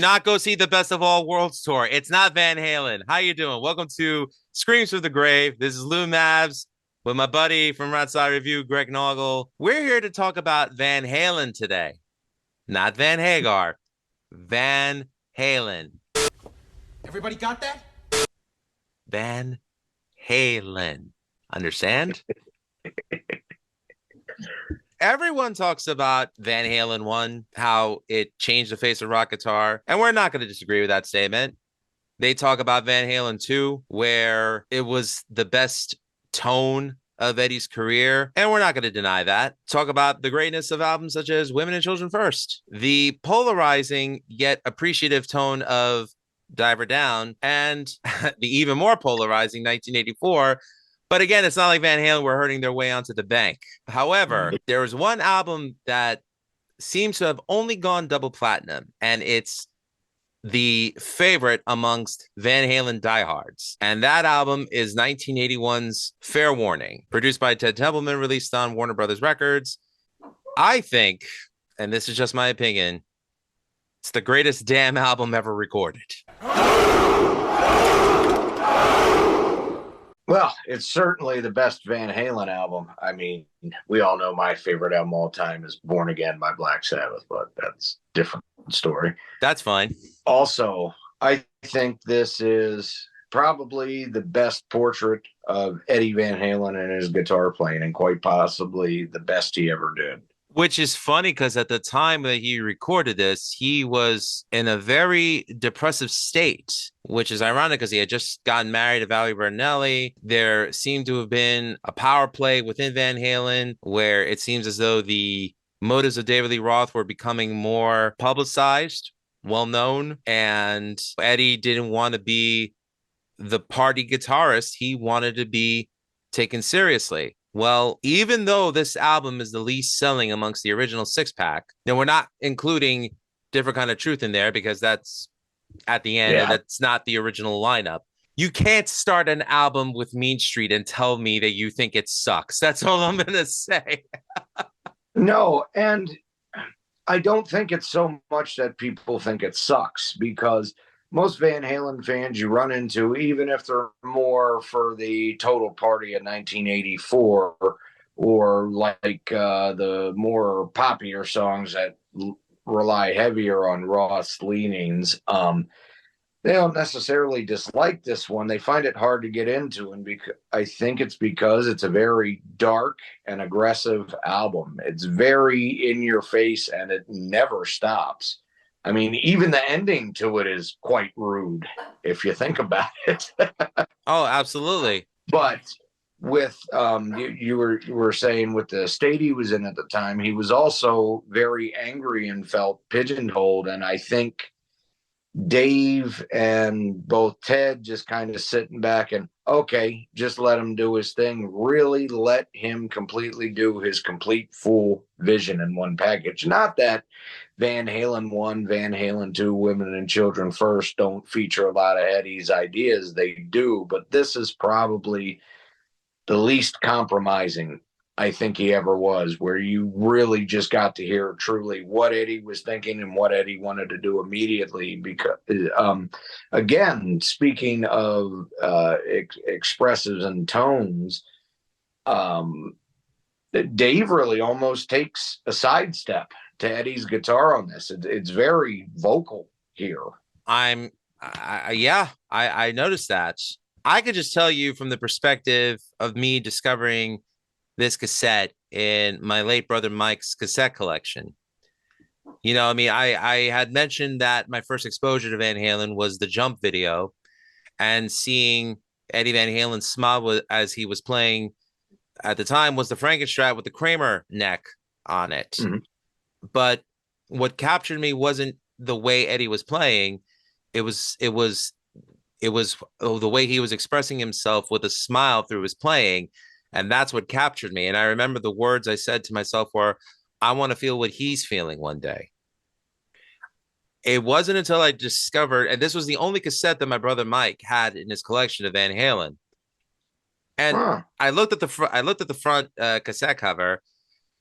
not go see the Best of All Worlds tour. It's not Van Halen. How you doing? Welcome to Screams from the Grave. This is Lou Mavs with my buddy from Outside Review, Greg Noggle. We're here to talk about Van Halen today. Not Van Hagar. Van Halen. Everybody got that? Van Halen. Understand? Everyone talks about Van Halen 1, how it changed the face of rock guitar, and we're not going to disagree with that statement. They talk about Van Halen 2, where it was the best tone of Eddie's career, and we're not going to deny that. Talk about the greatness of albums such as Women and Children First, the polarizing yet appreciative tone of Diver Down, and the even more polarizing 1984. But again, it's not like Van Halen were hurting their way onto the bank. However, there was one album that seems to have only gone double platinum, and it's the favorite amongst Van Halen diehards. And that album is 1981's Fair Warning, produced by Ted Templeman, released on Warner Brothers Records. I think, and this is just my opinion, it's the greatest damn album ever recorded. Well, it's certainly the best Van Halen album. I mean, we all know my favorite album all time is Born Again by Black Sabbath, but that's a different story. That's fine. Also, I think this is probably the best portrait of Eddie Van Halen and his guitar playing, and quite possibly the best he ever did. Which is funny because at the time that he recorded this, he was in a very depressive state, which is ironic because he had just gotten married to Valerie Bertinelli. There seemed to have been a power play within Van Halen where it seems as though the motives of David Lee Roth were becoming more publicized, well-known, and Eddie didn't want to be the party guitarist. He wanted to be taken seriously. Well, even though this album is the least selling amongst the original six-pack, now we're not including Different Kind of Truth in there because that's at the end, and that's not the original lineup. You can't start an album with Mean Street and tell me that you think it sucks. That's all I'm going to say. No, and I don't think it's so much that people think it sucks, because most Van Halen fans you run into, even if they're more for the Total Party of 1984 or like the more poppier songs that rely heavier on Roth's leanings, they don't necessarily dislike this one. They find it hard to get into, and I think it's because it's a very dark and aggressive album. It's very in your face, and it never stops. I mean, even the ending to it is quite rude, if you think about it. Oh, absolutely. But with you were saying with the state he was in at the time, he was also very angry and felt pigeonholed. And I think Dave and both Ted just kind of sitting back and, okay, just let him do his thing. Really let him completely do his complete full vision in one package. Not that Van Halen 1, Van Halen 2, Women and Children First don't feature a lot of Eddie's ideas. They do, but this is probably the least compromising I think he ever was, where you really just got to hear truly what Eddie was thinking and what Eddie wanted to do immediately. Because, again, speaking of expressives and tones, Dave really almost takes a sidestep to Eddie's guitar on this. It's very vocal here. I noticed that. I could just tell you from the perspective of me discovering this cassette in my late brother Mike's cassette collection. You know, I mean, I had mentioned that my first exposure to Van Halen was the Jump video, and seeing Eddie Van Halen smile as he was playing at the time was the Frankenstrat with the Kramer neck on it. Mm-hmm. But what captured me wasn't the way Eddie was playing. It was the way he was expressing himself with a smile through his playing. And that's what captured me. And I remember the words I said to myself were, I want to feel what he's feeling one day. It wasn't until I discovered, and this was the only cassette that my brother Mike had in his collection of Van Halen. And I looked at the front cassette cover,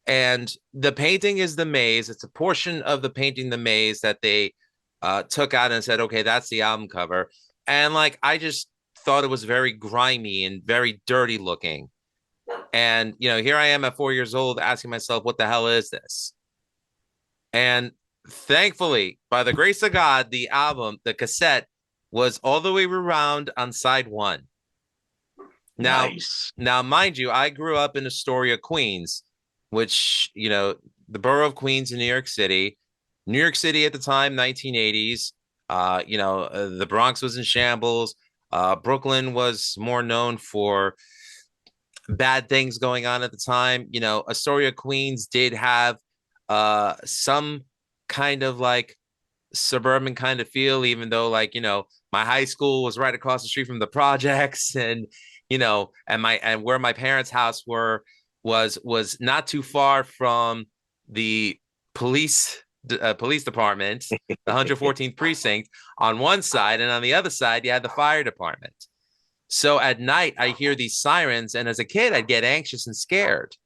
and the painting is the maze. It's a portion of the painting, the maze, that they took out and said, okay, that's the album cover. And like, I just thought it was very grimy and very dirty looking. And, here I am at 4 years old asking myself, what the hell is this? And thankfully, by the grace of God, the cassette was all the way around on side one. Now, Nice. now, mind you, I grew up in Astoria, Queens, which, the borough of Queens in New York City. New York City at the time, 1980s. The Bronx was in shambles. Brooklyn was more known for bad things going on at the time. Astoria, Queens did have some kind of like suburban kind of feel, even though like, my high school was right across the street from the projects, and and where my parents' house was not too far from the police department, the 114th precinct on one side, and on the other side you had the fire department. So at night I hear these sirens, and as a kid I'd get anxious and scared.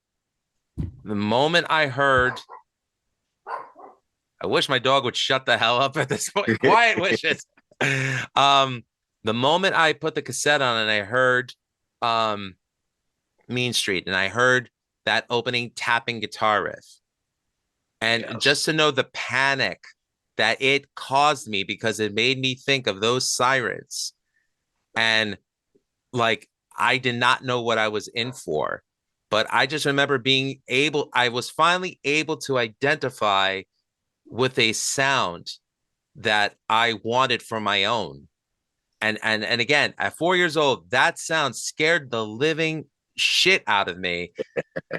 The moment I heard, I wish my dog would shut the hell up at this point. Quiet wishes. The moment I put the cassette on and I heard Mean Street, and I heard that opening tapping guitar riff, and Yes. just to know the panic that it caused me, because it made me think of those sirens, and like, I did not know what I was in for, but I just remember I was finally able to identify with a sound that I wanted for my own. And again, at 4 years old, that sound scared the living shit out of me,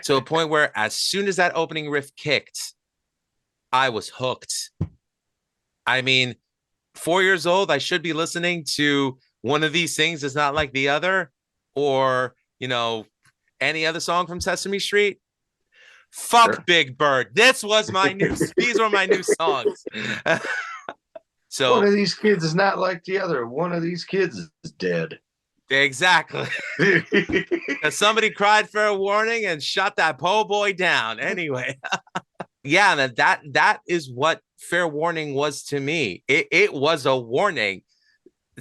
to a point where as soon as that opening riff kicked, I was hooked. I mean, 4 years old, I should be listening to One of These Things Is Not Like the Other, or, any other song from Sesame Street. Fuck Sure. Big Bird. These were my new songs. One So of these kids is not like the other. One of these kids is dead. exactly. Somebody cried for a warning and shot that po' boy down. Anyway, yeah, that is what fair warning was to me. It was a warning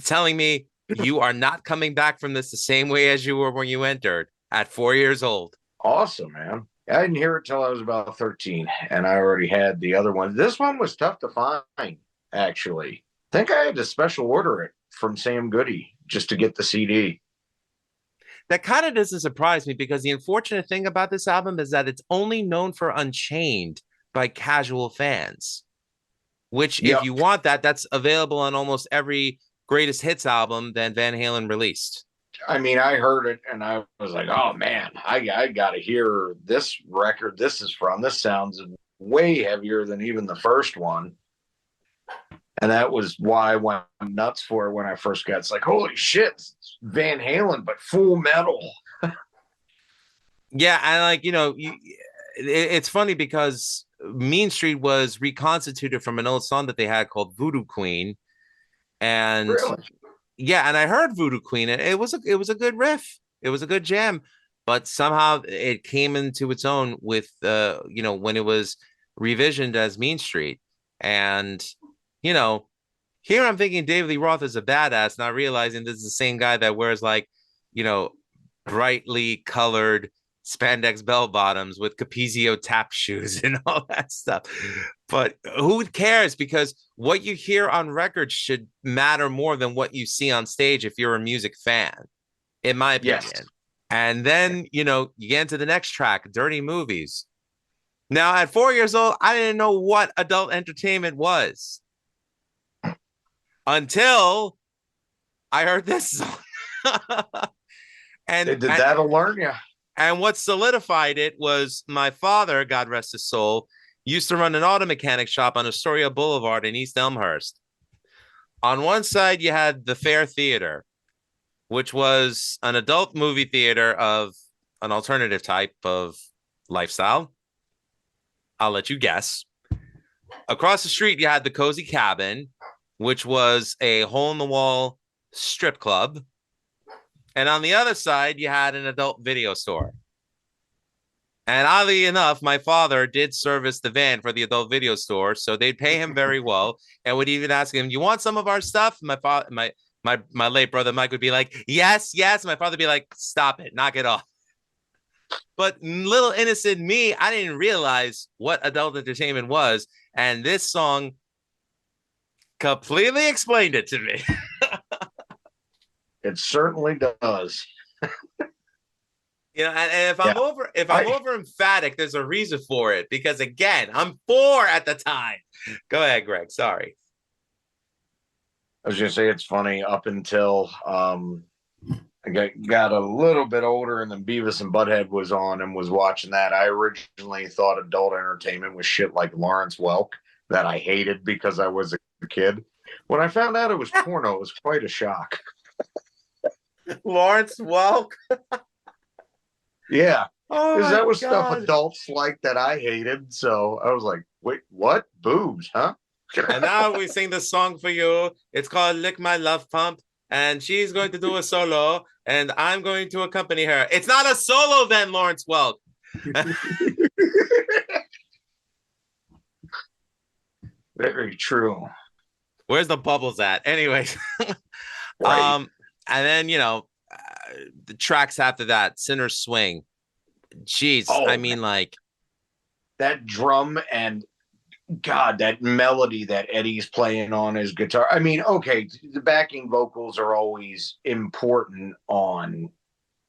telling me you are not coming back from this the same way as you were when you entered at 4 years old. Awesome, man. I didn't hear it till I was about 13, and I already had the other one. This one was tough to find, actually. I think I had to special order it from Sam Goody just to get the CD. That kind of doesn't surprise me, because the unfortunate thing about this album is that it's only known for Unchained by casual fans, which, Yep. if you want that's available on almost every greatest hits album that Van Halen released. I mean, I heard it and I was like, oh man, I got to hear this record this is from. This sounds way heavier than even the first one. And that was why I went nuts for it when I first got. It's like, holy shit, it's Van Halen, but full metal. Yeah, and like, it's funny because Mean Street was reconstituted from an old song that they had called Voodoo Queen. And Really? yeah, and I heard Voodoo Queen, and it was a good riff. It was a good jam, but somehow it came into its own with when it was revisioned as Mean Street. And here I'm thinking David Lee Roth is a badass, not realizing this is the same guy that wears like, brightly colored spandex bell bottoms with Capezio tap shoes and all that stuff. But who cares? Because what you hear on record should matter more than what you see on stage if you're a music fan, in my opinion. Yes. And then, you get into the next track, Dirty Movies. Now, at 4 years old, I didn't know what adult entertainment was until I heard this song. That'll learn you. And what solidified it was my father, God rest his soul, used to run an auto mechanic shop on Astoria Boulevard in East Elmhurst. On one side, you had the Fair Theater, which was an adult movie theater of an alternative type of lifestyle. I'll let you guess. Across the street, you had the Cozy Cabin, which was a hole-in-the-wall strip club. And on the other side, you had an adult video store. And oddly enough, my father did service the van for the adult video store, so they'd pay him very well, and would even ask him, "You want some of our stuff?" My father, my late brother Mike would be like, "Yes, yes." My father would be like, "Stop it, knock it off." But little innocent me, I didn't realize what adult entertainment was, and this song completely explained it to me. It certainly does. And if I'm Yeah. over emphatic, there's a reason for it. Because again, I'm 4 at the time. Go ahead, Greg. Sorry. I was gonna say it's funny up until I got a little bit older and then Beavis and Butthead was on and was watching that. I originally thought adult entertainment was shit like Lawrence Welk that I hated because I was a kid. When I found out it was porno, it was quite a shock. Lawrence Welk. Yeah, Oh because my that was stuff god. adults like that I hated. So I was like, wait, what? Boobs, huh? And now we sing the song for you. It's called Lick My Love Pump. And she's going to do a solo, and I'm going to accompany her. It's not a solo then, Lawrence Welk. Very true. Where's the bubbles at? Anyways. Right. And then the tracks after that, Sinner Swing. Jeez, I Oh, man. mean, like, That drum and God, that melody that Eddie's playing on his guitar. I mean, okay, the backing vocals are always important on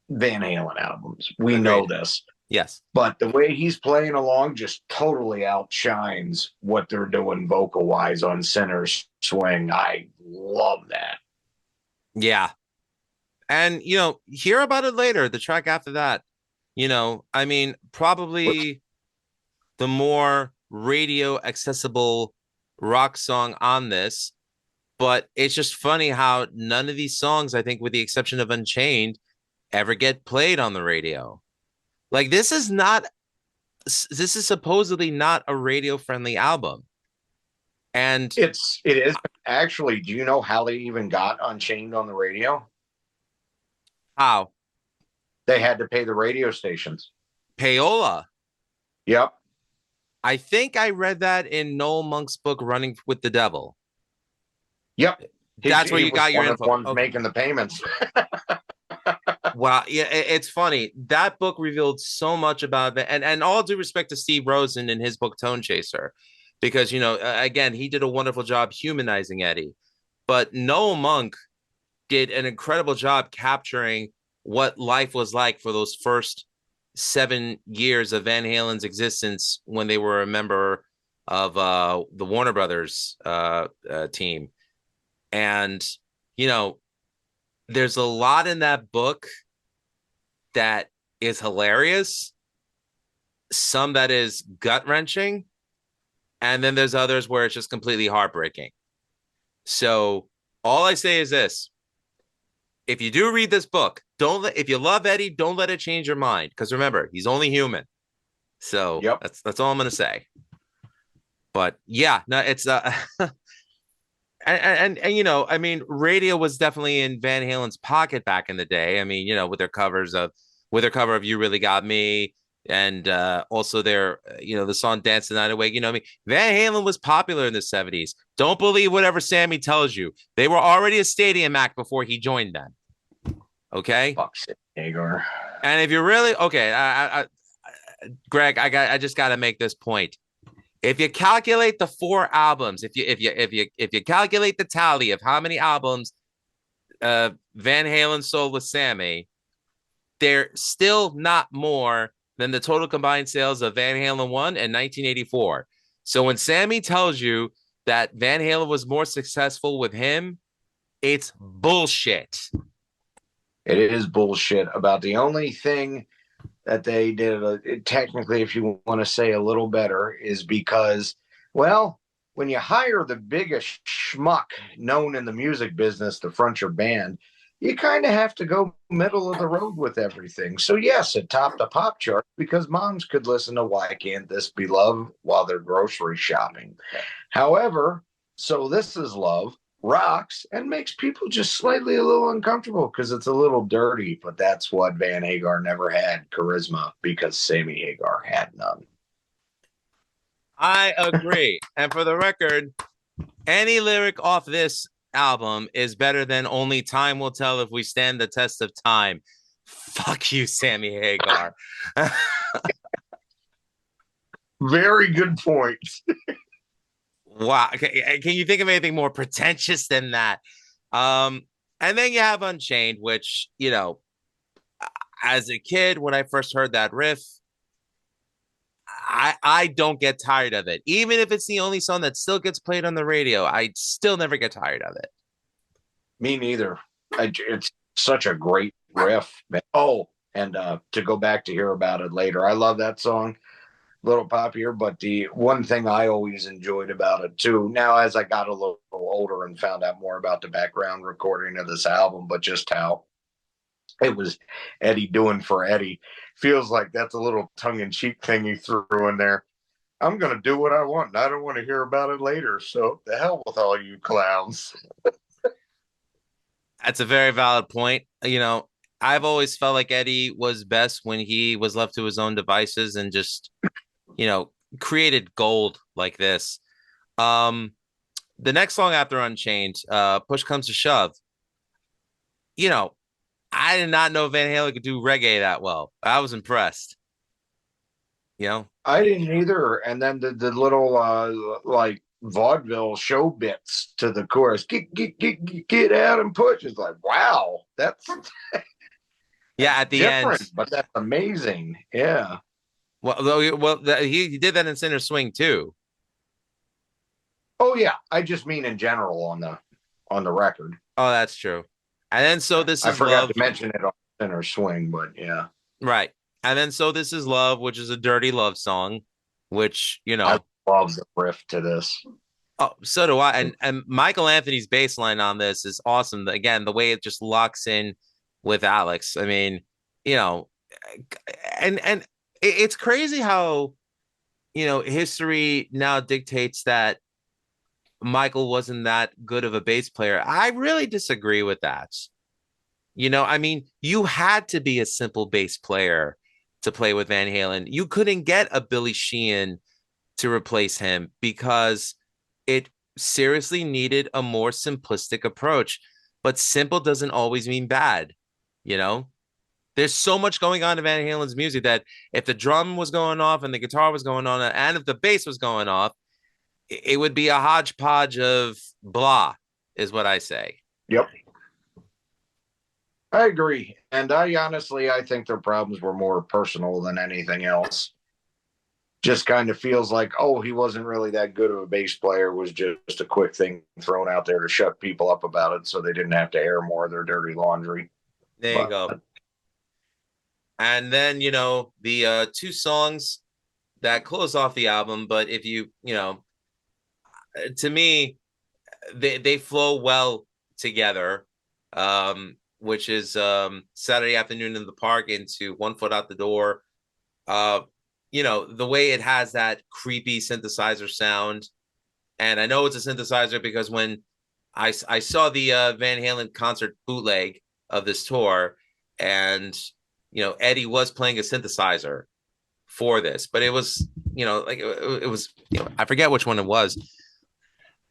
Van Halen albums. We know agreed. this. Yes. But the way he's playing along just totally outshines what they're doing vocal wise on Sinner's Swing. I love that. Yeah. And, hear about it later, the track after that. I mean, probably the more radio accessible rock song on this, but it's just funny how none of these songs, I think, with the exception of Unchained, ever get played on the radio. Like, this is supposedly not a radio friendly album. And It is actually. Do you know how they even got Unchained on the radio? how? They had to pay the radio stations. Payola. Yep. I think I read that in Noel Monk's book, Running with the Devil. Yep. That's where He you was got your one of the info. ones Okay. making the payments. Wow, yeah, it's funny. That book revealed so much about it, and all due respect to Steve Rosen in his book Tone Chaser, because again, he did a wonderful job humanizing Eddie, but Noel Monk did an incredible job capturing what life was like for those first 7 years of Van Halen's existence when they were a member of the Warner Brothers team, and you know, there's a lot in that book that is hilarious, some that is gut wrenching, and then there's others where it's just completely heartbreaking. So all I say is this: if you do read this book, if you love Eddie, don't let it change your mind. Because remember, he's only human. So Yep. that's all I'm gonna say. But yeah, no, it's and I mean, radio was definitely in Van Halen's pocket back in the day. I mean, with their cover of "You Really Got Me," and also the song "Dance the Night Away." I mean, Van Halen was popular in the '70s. Don't believe whatever Sammy tells you. They were already a stadium act before he joined them. Okay. Fuck Hagar. And if you're really okay, Greg, I just got to make this point. If you calculate the 4 albums, if you calculate the tally of how many albums Van Halen sold with Sammy, they're still not more than the total combined sales of Van Halen 1 in 1984. So when Sammy tells you that Van Halen was more successful with him, it's bullshit. It is bullshit. About the only thing that they did, technically, if you want to say a little better, is because, well, when you hire the biggest schmuck known in the music business to front your band, you kind of have to go middle of the road with everything. So, yes, it topped the pop chart because moms could listen to Why Can't This Be Love while they're grocery shopping. However, So This Is Love rocks and makes people just slightly a little uncomfortable because it's a little dirty, but that's what Van Hagar never had, charisma, because Sammy Hagar had none. I agree. And for the record, any lyric off this album is better than only time will tell if we stand the test of time. Fuck you, Sammy Hagar. Very good point. Wow. Can you think of anything more pretentious than that? And then you have Unchained, which, you know, as a kid, when I first heard that riff, I don't get tired of it. Even if it's the only song that still gets played on the radio, I still never get tired of it. Me neither. It's such a great riff. Oh, and to go back to hear about it later, I love that song. Little poppier, but the one thing I always enjoyed about it too, now as I got a little older and found out more about the background recording of this album, but just how it was Eddie doing for Eddie, feels like that's a little tongue-in-cheek thing he threw in there. I'm going to do what I want, and I don't want to hear about it later, so the hell with all you clowns. That's a very valid point. You know, I've always felt like Eddie was best when he was left to his own devices and just, you know, created gold like this. The next song after Unchained, Push Comes to Shove. You know, I did not know Van Halen could do reggae that well. I was impressed. You know, I didn't either. And then the little like vaudeville show bits to the chorus, get out and push. It's like, wow, that's yeah. At the different, end, but that's amazing. Yeah. He did that in Center Swing too. Oh yeah, I just mean in general on the record. Oh, that's true. And then So This Is I forgot Love. to mention it on Center Swing, but yeah. Right. And then So This Is Love, which is a dirty love song, which, you know. I love the riff to this. Oh, so do I. And Michael Anthony's bass line on this is awesome. Again, the way it just locks in with Alex. I mean, you know, and it's crazy how, you know, history now dictates that Michael wasn't that good of a bass player. I really disagree with that. You know, I mean, you had to be a simple bass player to play with Van Halen. You couldn't get a Billy Sheehan to replace him because it seriously needed a more simplistic approach. But simple doesn't always mean bad, you know? There's so much going on in Van Halen's music that if the drum was going off and the guitar was going on and if the bass was going off, it would be a hodgepodge of blah, is what I say. Yep. I agree. And I think their problems were more personal than anything else. Just kind of feels like, oh, he wasn't really that good of a bass player, was just a quick thing thrown out there to shut people up about it so they didn't have to air more of their dirty laundry. There you go. And then, you know, the two songs that close off the album, but if you know, to me, they flow well together, which is Saturday Afternoon in the Park into One Foot Out the Door. You know, the way it has that creepy synthesizer sound. And I know it's a synthesizer because when I saw the Van Halen concert bootleg of this tour, and, you know, Eddie was playing a synthesizer for this, but it was, you know, like it was, you know, I forget which one it was,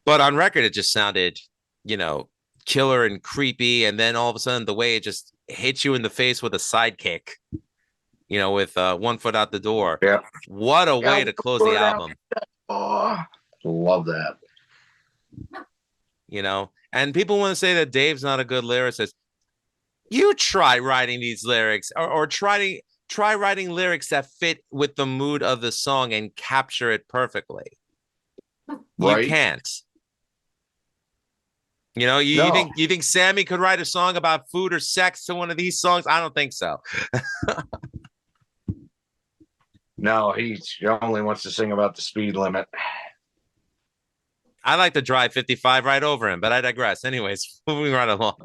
but on record, it just sounded, you know, killer and creepy. And then all of a sudden, the way it just hits you in the face with a sidekick, you know, with One Foot Out the Door. Yeah. What a way to close the album. Oh, love that. You know, and people want to say that Dave's not a good lyricist. You try writing these lyrics or try writing lyrics that fit with the mood of the song and capture it perfectly. Right? You can't. You know, you think Sammy could write a song about food or sex to one of these songs? I don't think so. No, he only wants to sing about the speed limit. I like to drive 55 right over him, but I digress. Anyways, moving right along.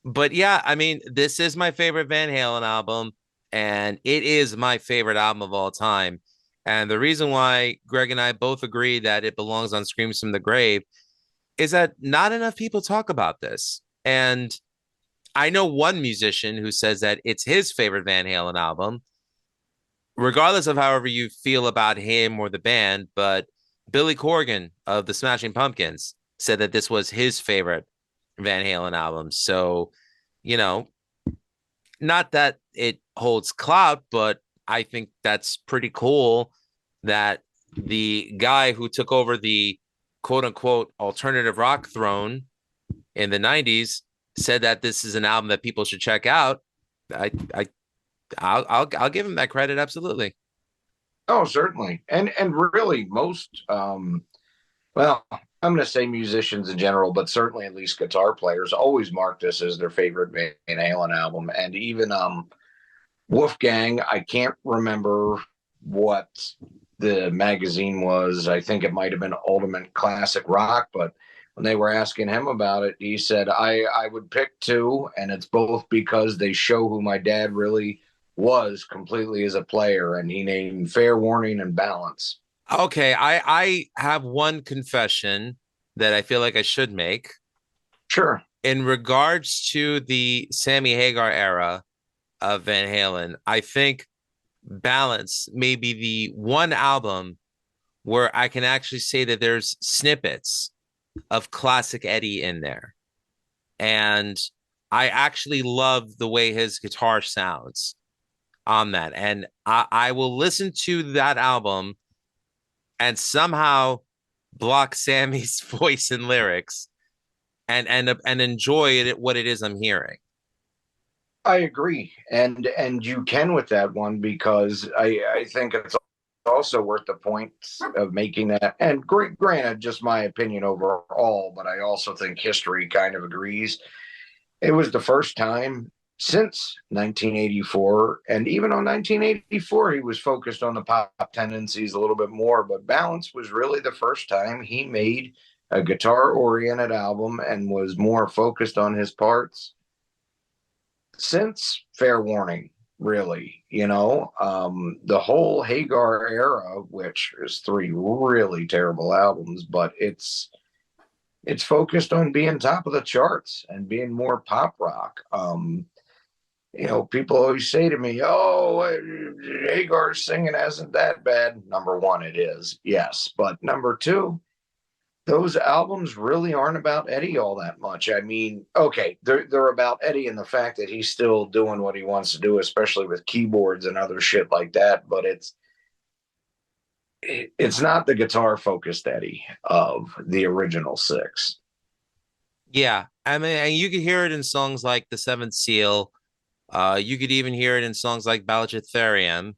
But yeah, I mean, this is my favorite Van Halen album, and it is my favorite album of all time. And the reason why Greg and I both agree that it belongs on Screams from the Grave is that not enough people talk about this. And I know one musician who says that it's his favorite Van Halen album, regardless of however you feel about him or the band. But Billy Corgan of the Smashing Pumpkins said that this was his favorite Van Halen album. So, you know, not that it holds clout, but I think that's pretty cool that the guy who took over the quote unquote alternative rock throne in the 90s said that this is an album that people should check out. I'll give him that credit, absolutely. Oh, certainly. And really most well, I'm going to say musicians in general, but certainly at least guitar players always mark this as their favorite Van Halen album. And even Wolfgang, I can't remember what the magazine was. I think it might have been Ultimate Classic Rock, but when they were asking him about it, he said, I would pick two, and it's both because they show who my dad really was completely as a player. And he named Fair Warning and Balance. Okay, I have one confession that I feel like I should make Sure. in regards to the Sammy Hagar era of Van Halen. I think Balance may be the one album where I can actually say that there's snippets of classic Eddie in there. And I actually love the way his guitar sounds on that. And I will listen to that album and somehow block Sammy's voice and lyrics and enjoy it what it is I'm hearing. I agree, and you can with that one because I think it's also worth the point of making that. And granted, just my opinion overall, but I also think history kind of agrees. It was the first time since 1984, and even on 1984, he was focused on the pop tendencies a little bit more. But Balance was really the first time he made a guitar-oriented album and was more focused on his parts since Fair Warning, really. The whole Hagar era, which is three really terrible albums, but it's focused on being top of the charts and being more pop rock. People always say to me, "Oh, Hagar's singing isn't that bad." Number one, it is, yes, but number two, those albums really aren't about Eddie all that much. I mean, okay, they're about Eddie and the fact that he's still doing what he wants to do, especially with keyboards and other shit like that. But it's not the guitar focused Eddie of the original six. Yeah. I mean, and you could hear it in songs like The Seventh Seal. You could even hear it in songs like Balachitherium.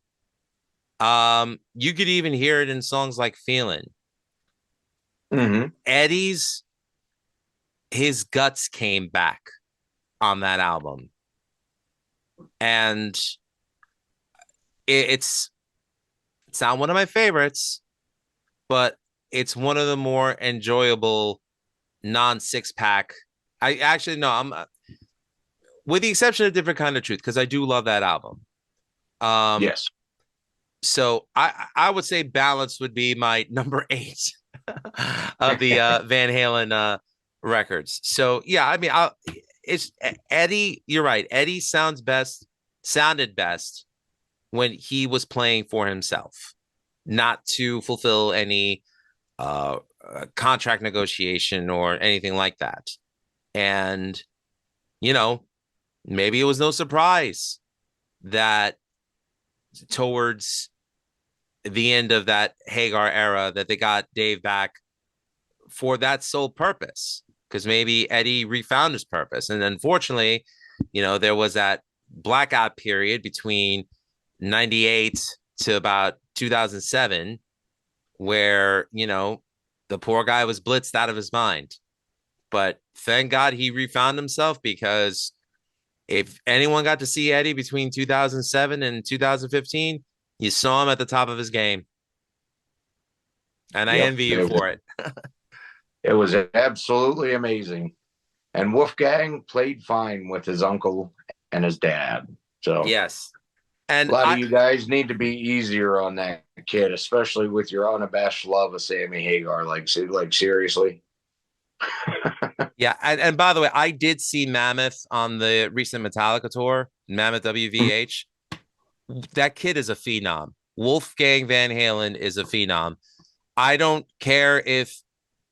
You could even hear it in songs like Feelin'. Mm-hmm. Eddie's his guts came back on that album. And it's not one of my favorites, but it's one of the more enjoyable non-six pack. I actually no, I'm with the exception of Different Kind of Truth, because I do love that album. Yes. So I would say Balance would be my number 8 of the Van Halen records. So yeah, I mean, it's Eddie. You're right. Eddie sounded best when he was playing for himself, not to fulfill any contract negotiation or anything like that. And maybe it was no surprise that towards the end of that Hagar era that they got Dave back for that sole purpose, because maybe Eddie refound his purpose. And unfortunately, there was that blackout period between 98 to about 2007 where, the poor guy was blitzed out of his mind. But thank God he refound himself, because if anyone got to see Eddie between 2007 and 2015, you saw him at the top of his game. And I envy you for it. It was absolutely amazing. And Wolfgang played fine with his uncle and his dad. So yes. And a lot of you guys need to be easier on that kid, especially with your unabashed love of Sammy Hagar. Like seriously. Yeah, and by the way, I did see Mammoth on the recent Metallica tour, Mammoth WVH. That kid is a phenom. Wolfgang Van Halen is a phenom. I don't care if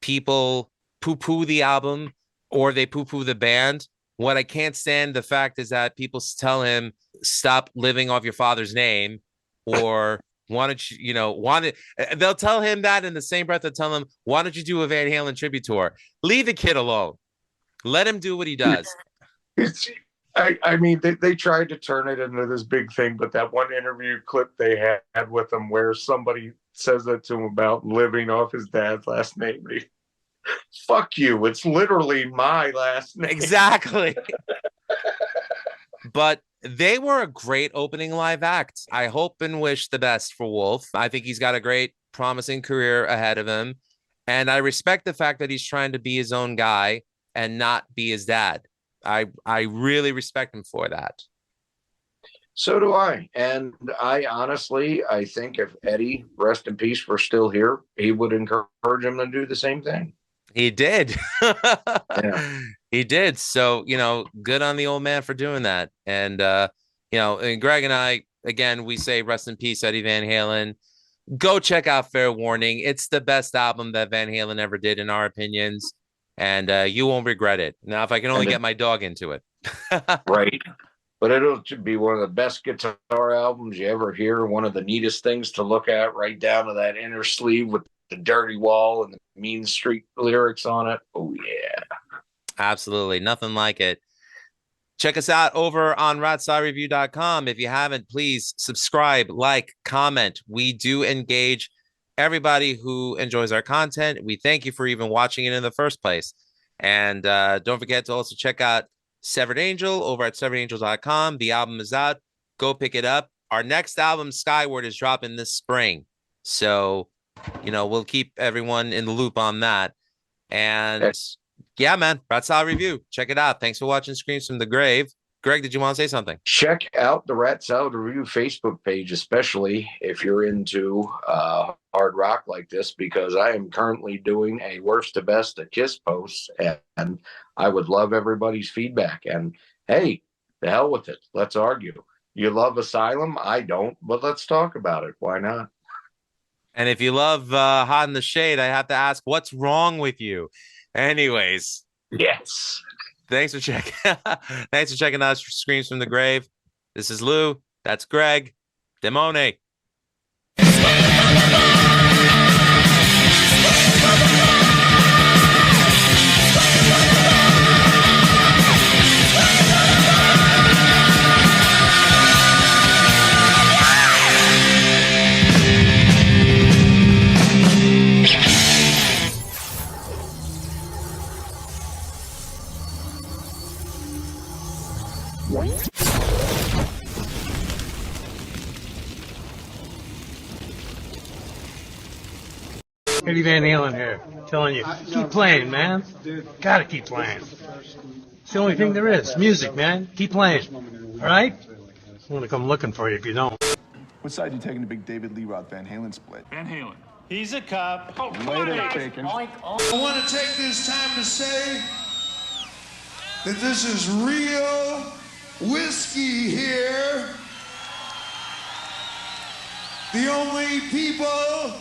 people poo-poo the album or they poo-poo the band. What I can't stand the fact is that people tell him stop living off your father's name, or why don't you, they'll tell him that in the same breath that tell him, why don't you do a Van Halen tribute tour? Leave the kid alone. Let him do what he does. It's, I mean, they tried to turn it into this big thing, but that one interview clip they had with him where somebody says that to him about living off his dad's last name. Fuck you. It's literally my last name. Exactly. But they were a great opening live act. I hope and wish the best for Wolf. I think he's got a great, promising career ahead of him. And I respect the fact that he's trying to be his own guy and not be his dad. I really respect him for that. So do I. And I honestly, I think if Eddie, rest in peace, were still here, he would encourage him to do the same thing. He did. Yeah. He did. So, good on the old man for doing that. And, and Greg and I, again, we say rest in peace, Eddie Van Halen. Go check out Fair Warning. It's the best album that Van Halen ever did, in our opinions. And you won't regret it. Now, if I can only get my dog into it. Right. But it'll be one of the best guitar albums you ever hear. One of the neatest things to look at, right down to that inner sleeve with the dirty wall and the Mean Street lyrics on it. Oh, yeah. Absolutely. Nothing like it. Check us out over on ratsaureview.com. If you haven't, please subscribe, like, comment. We do engage everybody who enjoys our content. We thank you for even watching it in the first place. And don't forget to also check out Severed Angel over at severedangel.com. The album is out. Go pick it up. Our next album, Skyward, is dropping this spring. So, we'll keep everyone in the loop on that. And yeah, man, Rat Salad Review. Check it out. Thanks for watching Screams from the Grave. Greg, did you want to say something? Check out the Rat Salad Review Facebook page, especially if you're into hard rock like this, because I am currently doing a worst to best to Kiss post, and I would love everybody's feedback. And hey, the hell with it. Let's argue. You love Asylum? I don't, but let's talk about it. Why not? And if you love Hot in the Shade, I have to ask, what's wrong with you? Anyways. Yes. Thanks for checking. Thanks for checking out Screams from the Grave. This is Lou. That's Greg. Demone. Eddie Van Halen here, telling you, keep playing, man. Gotta keep playing. It's the only thing there is. Music, man. Keep playing. All right? I'm gonna come looking for you if you don't. What side you taking the big David Lee Roth Van Halen split? Van Halen. He's a cop. Oh, Later, Bacon. I want to take this time to say that this is real whiskey here. The only people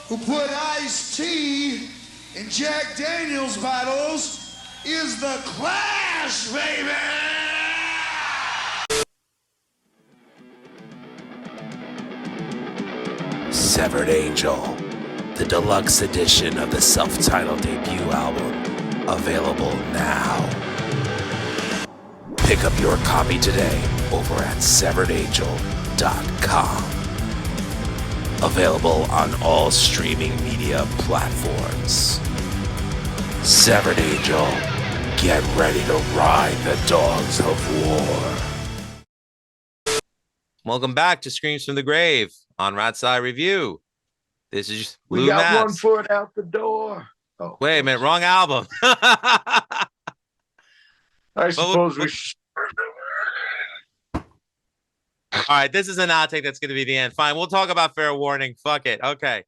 who put iced tea in Jack Daniels bottles is the Clash, baby! Severed Angel, the deluxe edition of the self-titled debut album, available now. Pick up your copy today over at severedangel.com. Available on all streaming media platforms. Severed Angel, get ready to ride the dogs of war. Welcome back to Screams from the Grave on Rat Side Review. This is We Lou got Matz. one foot out the door. Oh, Wait a minute, wrong album. I suppose we should. All right, this is an outtake that's going to be the end. Fine, we'll talk about Fair Warning. Fuck it. Okay.